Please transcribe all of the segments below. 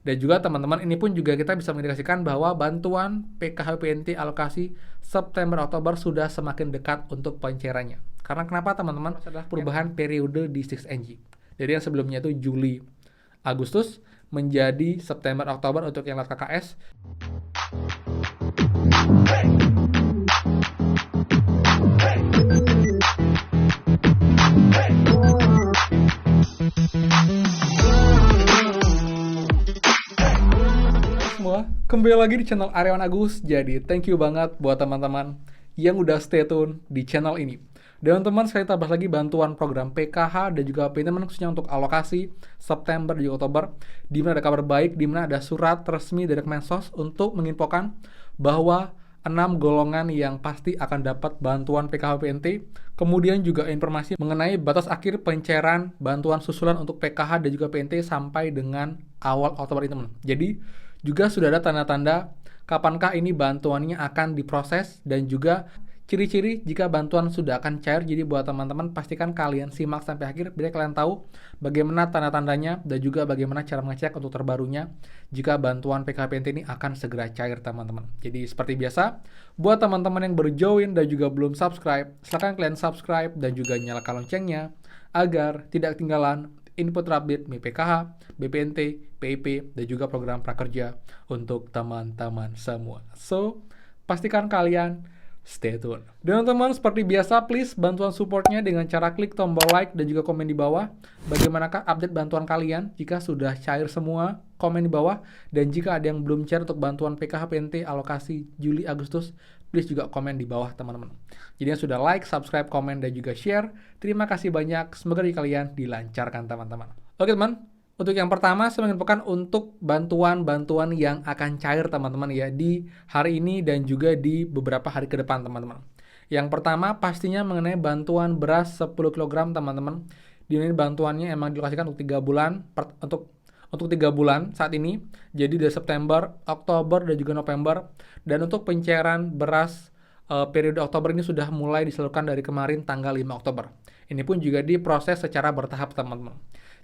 Dan juga teman-teman ini pun juga kita bisa mengindikasikan bahwa bantuan PKH-BPNT alokasi September-Oktober sudah semakin dekat untuk pencairannya. Karena kenapa teman-teman? Adalah perubahan periode di 6NG. Jadi yang sebelumnya itu Juli Agustus menjadi September Oktober untuk yang lewat KKS. Semua kembali lagi di channel Aryawan Agus. Jadi thank you banget buat teman-teman yang udah stay tune di channel ini. Dan teman-teman, sekali tambah lagi bantuan program PKH dan juga teman-teman khususnya untuk alokasi September dan juga Oktober, di mana ada kabar baik, di mana ada surat resmi dari Kemensos untuk menginfokan bahwa 6 golongan yang pasti akan dapat bantuan PKH-PNT. Kemudian juga informasi mengenai batas akhir pencairan bantuan susulan untuk PKH dan juga PNT sampai dengan awal Oktober ini, teman. Jadi juga sudah ada tanda-tanda kapankah ini bantuannya akan diproses dan juga ciri-ciri jika bantuan sudah akan cair. Jadi buat teman-teman pastikan kalian simak sampai akhir biar kalian tahu bagaimana tanda-tandanya dan juga bagaimana cara mengecek untuk terbarunya jika bantuan PKH-PNT ini akan segera cair, teman-teman. Jadi seperti biasa, buat teman-teman yang baru join dan juga belum subscribe, silahkan kalian subscribe dan juga nyalakan loncengnya agar tidak ketinggalan info terupdate PKH, BPNT, PIP, dan juga program prakerja untuk teman-teman semua. So, pastikan kalian stay tune. Dan teman-teman, seperti biasa, please bantuan supportnya dengan cara klik tombol like dan juga komen di bawah. Bagaimanakah update bantuan kalian jika sudah cair semua? Komen di bawah. Dan jika ada yang belum cair untuk bantuan PKH-PNT alokasi Juli Agustus, please juga komen di bawah, teman-teman. Jadi yang sudah like, subscribe, komen, dan juga share, terima kasih banyak. Semoga di kalian dilancarkan, teman-teman. Oke, teman. Untuk yang pertama, saya menginfokan untuk bantuan-bantuan yang akan cair, teman-teman, ya, di hari ini dan juga di beberapa hari ke depan, teman-teman. Yang pertama, pastinya mengenai bantuan beras 10 kg, teman-teman. Di ini bantuannya emang dilokasikan untuk 3 bulan, untuk 3 bulan saat ini. Jadi dari September, Oktober, dan juga November. Dan untuk pencairan beras periode Oktober ini sudah mulai disalurkan dari kemarin tanggal 5 Oktober. Ini pun juga diproses secara bertahap, teman-teman.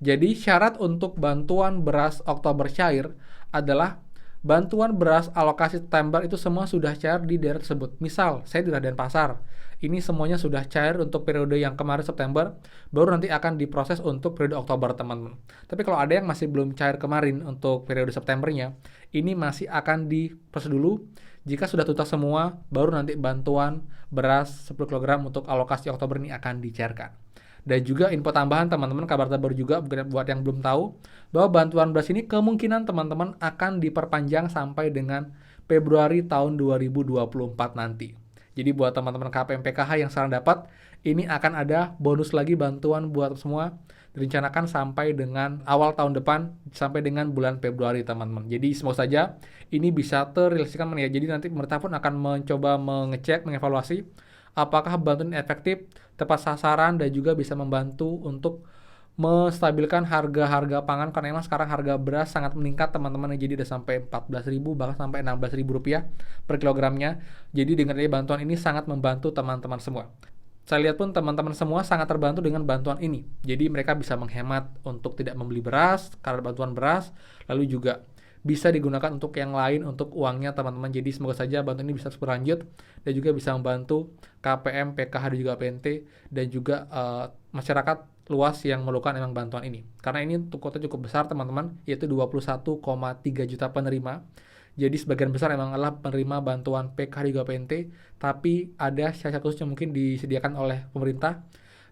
Jadi syarat untuk bantuan beras Oktober cair adalah bantuan beras alokasi September itu semua sudah cair di daerah tersebut. Misal, saya di Denpasar, ini semuanya sudah cair untuk periode yang kemarin September, baru nanti akan diproses untuk periode Oktober, teman-teman. Tapi kalau ada yang masih belum cair kemarin untuk periode Septembernya, ini masih akan diproses dulu. Jika sudah tuntas semua, baru nanti bantuan beras 10 kg untuk alokasi Oktober ini akan dicairkan. Dan juga info tambahan, teman-teman, kabar terbaru juga buat yang belum tahu, bahwa bantuan beras ini kemungkinan, teman-teman, akan diperpanjang sampai dengan Februari tahun 2024 nanti. Jadi buat teman-teman KPM PKH yang sekarang dapat, ini akan ada bonus lagi bantuan buat semua, direncanakan sampai dengan awal tahun depan, sampai dengan bulan Februari, teman-teman. Jadi semoga saja ini bisa terrealisasikan, ya. Jadi nanti pemerintah pun akan mencoba mengecek, mengevaluasi apakah bantuan efektif, tepat sasaran, dan juga bisa membantu untuk menstabilkan harga-harga pangan, karena memang sekarang harga beras sangat meningkat, teman-teman. Jadi udah sampai 14.000 bahkan sampai 16.000 rupiah per kilogramnya. Jadi dengan bantuan ini sangat membantu teman-teman semua. Saya lihat pun teman-teman semua sangat terbantu dengan bantuan ini. Jadi mereka bisa menghemat untuk tidak membeli beras karena bantuan beras, lalu juga bisa digunakan untuk yang lain, untuk uangnya, teman-teman. Jadi semoga saja bantuan ini bisa terus berlanjut dan juga bisa membantu KPM, PKH, dan juga PNT, dan juga masyarakat luas yang memerlukan emang bantuan ini. Karena ini untuk kota cukup besar, teman-teman, yaitu 21,3 juta penerima. Jadi sebagian besar emang adalah penerima bantuan PKH dan juga PNT, tapi ada syarat khusus yang mungkin disediakan oleh pemerintah.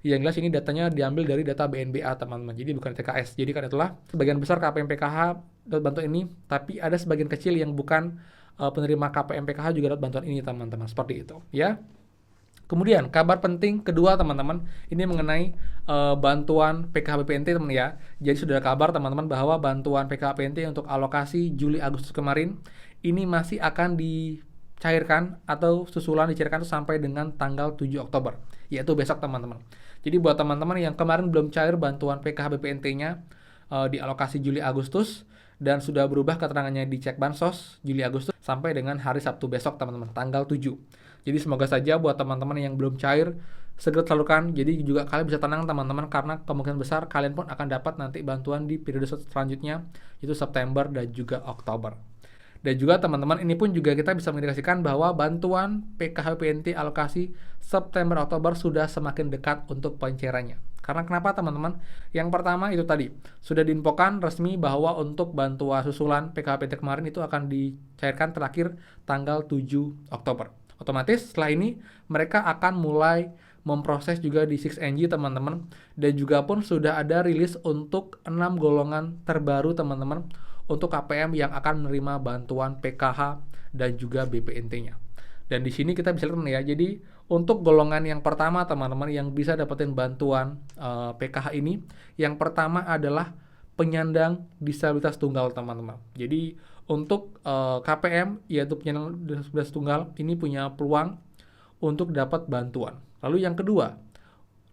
Yang jelas ini datanya diambil dari data BNBA, teman-teman. Jadi bukan TKS. Jadi karena itulah sebagian besar KPM PKH dapat bantuan ini, tapi ada sebagian kecil yang bukan penerima KPM PKH juga dapat bantuan ini, teman-teman. Seperti itu, ya. Kemudian kabar penting kedua, teman-teman, ini mengenai bantuan PKH BPNT, teman, ya. Jadi sudah ada kabar, teman-teman, bahwa bantuan PKH BPNT untuk alokasi Juli Agustus kemarin ini masih akan dicairkan atau susulan dicairkan sampai dengan tanggal 7 Oktober, yaitu besok, teman-teman. Jadi buat teman-teman yang kemarin belum cair bantuan PKH BPNT-nya di alokasi Juli Agustus dan sudah berubah keterangannya di cek bansos Juli Agustus sampai dengan hari Sabtu besok, teman-teman, tanggal 7. Jadi semoga saja buat teman-teman yang belum cair segera salurkan. Jadi juga kalian bisa tenang teman-teman, karena kemungkinan besar kalian pun akan dapat nanti bantuan di periode selanjutnya, itu September dan juga Oktober. Dan juga teman-teman, ini pun juga kita bisa mengindikasikan bahwa bantuan PKH PNT alokasi September Oktober sudah semakin dekat untuk pencairannya. Karena kenapa teman-teman? Yang pertama itu tadi, sudah diinfokan resmi bahwa untuk bantuan susulan PKH PNT kemarin itu akan dicairkan terakhir tanggal 7 Oktober. Otomatis setelah ini mereka akan mulai memproses juga di 6NG teman-teman, dan juga pun sudah ada rilis untuk 6 golongan terbaru teman-teman untuk KPM yang akan menerima bantuan PKH dan juga BPNT-nya. Dan di sini kita bisa lihat ya, jadi untuk golongan yang pertama teman-teman yang bisa dapetin bantuan PKH ini, yang pertama adalah penyandang disabilitas tunggal teman-teman. Jadi untuk KPM yaitu penyandang disabilitas tunggal ini punya peluang untuk dapat bantuan. Lalu yang kedua,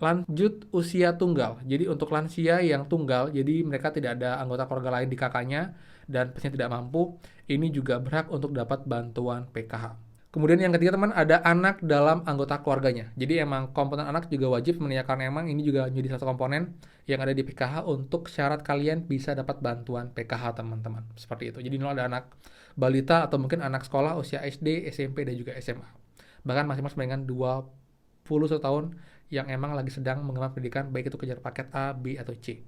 lanjut usia tunggal. Jadi untuk lansia yang tunggal, jadi mereka tidak ada anggota keluarga lain di kakaknya dan pasien tidak mampu, ini juga berhak untuk dapat bantuan PKH. Kemudian yang ketiga teman, ada anak dalam anggota keluarganya. Jadi emang komponen anak juga wajib menanyakan, emang ini juga menjadi satu komponen yang ada di PKH untuk syarat kalian bisa dapat bantuan PKH teman-teman. Seperti itu. Jadi ini ada anak balita atau mungkin anak sekolah usia SD, SMP, dan juga SMA. Bahkan masing-masing dengan 21 tahun yang emang lagi sedang mengemban pendidikan, baik itu kejar paket A, B, atau C.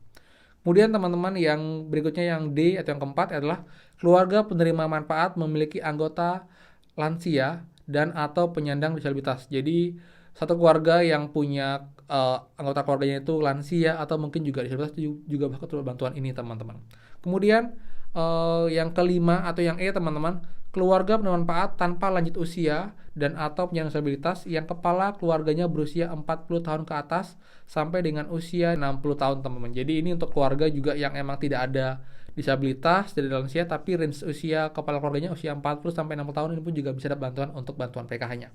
Kemudian teman-teman yang berikutnya yang D atau yang keempat adalah keluarga penerima manfaat memiliki anggota lansia dan atau penyandang disabilitas. Jadi satu keluarga yang punya anggota keluarganya itu lansia atau mungkin juga disabilitas juga bakal terima bantuan ini teman-teman. Kemudian yang kelima atau yang E teman-teman, keluarga penerima manfaat tanpa lanjut usia dan atau penyandang disabilitas yang kepala keluarganya berusia 40 tahun ke atas sampai dengan usia 60 tahun teman-teman. Jadi ini untuk keluarga juga yang emang tidak ada disabilitas dari lansia tapi range usia kepala keluarganya usia 40 sampai 60 tahun, ini pun juga bisa dapat bantuan untuk bantuan PKH-nya.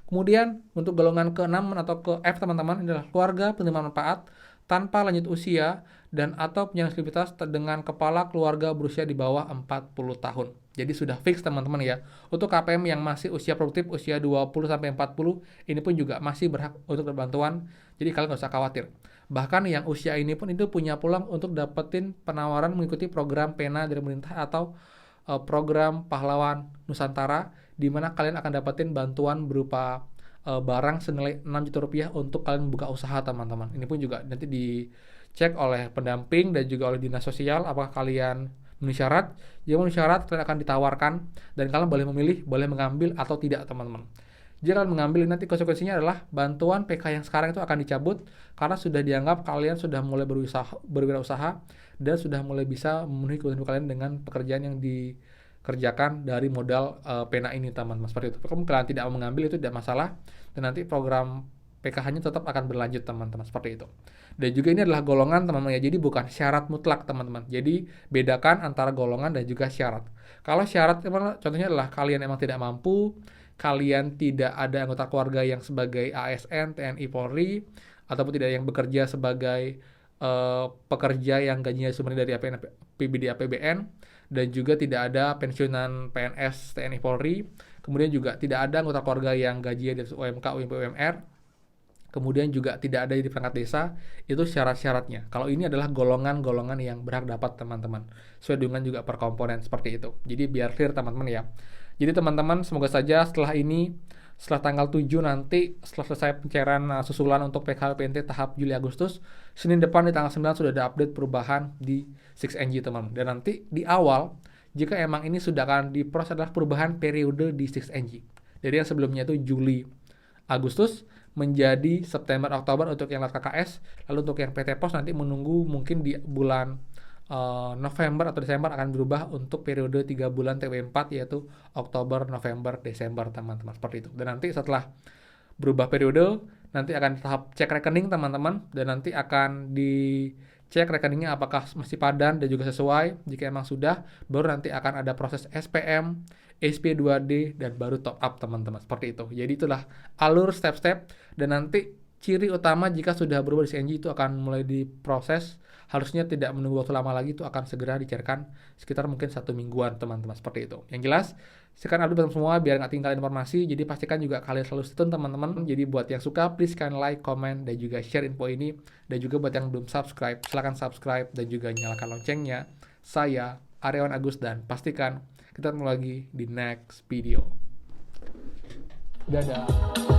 Kemudian untuk golongan ke-6 atau ke F teman-teman, ini adalah keluarga penerima manfaat tanpa lanjut usia dan atau penyandang disabilitas dengan kepala keluarga berusia di bawah 40 tahun. Jadi sudah fix teman-teman ya. Untuk KPM yang masih usia produktif usia 20 sampai 40, ini pun juga masih berhak untuk bantuan. Jadi kalian nggak usah khawatir. Bahkan yang usia ini pun itu punya peluang untuk dapetin penawaran mengikuti program PENA dari pemerintah atau program Pahlawan Nusantara, di mana kalian akan dapetin bantuan berupa barang senilai 6 juta rupiah untuk kalian buka usaha teman-teman. Ini pun juga nanti dicek oleh pendamping dan juga oleh dinas sosial apakah kalian memenuhi syarat. Jika memenuhi syarat, kalian akan ditawarkan dan kalian boleh memilih, boleh mengambil atau tidak teman-teman. Jika kalian mengambil, nanti konsekuensinya adalah bantuan PK yang sekarang itu akan dicabut karena sudah dianggap kalian sudah mulai berwirausaha dan sudah mulai bisa memenuhi kebutuhan kalian dengan pekerjaan yang dikerjakan dari modal pena ini teman-teman. Seperti itu. Kalau kalian tidak mau mengambil itu tidak masalah, dan nanti program PKH-nya tetap akan berlanjut teman-teman, seperti itu. Dan juga ini adalah golongan teman-teman ya, jadi bukan syarat mutlak teman-teman. Jadi bedakan antara golongan dan juga syarat. Kalau syarat contohnya adalah kalian emang tidak mampu, kalian tidak ada anggota keluarga yang sebagai ASN, TNI, Polri, ataupun tidak yang bekerja sebagai pekerja yang gajinya sumber dari PBD APBN, dan juga tidak ada pensiunan PNS, TNI, Polri, kemudian juga tidak ada anggota keluarga yang gajinya dari UMK, UMP, UMR, kemudian juga tidak ada di perangkat desa. Itu syarat-syaratnya. Kalau ini adalah golongan-golongan yang berhak dapat teman-teman, sesuai dengan juga per komponen seperti itu. Jadi biar clear teman-teman ya. Jadi teman-teman, semoga saja setelah ini, setelah tanggal 7 nanti, setelah selesai pencairan susulan untuk PKH PNT tahap Juli-Agustus, Senin depan di tanggal 9 sudah ada update perubahan di 6NG teman-teman. Dan nanti di awal, jika emang ini sudah akan diproses adalah perubahan periode di 6NG. Jadi yang sebelumnya itu Juli-Agustus, menjadi September-Oktober untuk yang KKS, lalu untuk yang PT Pos nanti menunggu mungkin di bulan November atau Desember akan berubah untuk periode 3 bulan TW4, yaitu Oktober, November, Desember teman-teman, seperti itu. Dan nanti setelah berubah periode nanti akan tahap cek rekening teman-teman, dan nanti akan dicek rekeningnya apakah masih padan dan juga sesuai. Jika emang sudah, baru nanti akan ada proses SPM, SP2D, dan baru top up teman-teman, seperti itu. Jadi itulah alur step-step, dan nanti ciri utama jika sudah berubah di CNG itu akan mulai diproses, harusnya tidak menunggu waktu lama lagi, itu akan segera dicairkan sekitar mungkin 1 mingguan teman-teman, seperti itu. Yang jelas, sekarang update semua biar nggak tinggal informasi, jadi pastikan juga kalian selalu stay tune teman-teman. Jadi buat yang suka, please kalian like, comment, dan juga share info ini. Dan juga buat yang belum subscribe, silahkan subscribe dan juga nyalakan loncengnya. Saya, Aryawan Agus, dan pastikan kita ketemu lagi di next video. Dadah.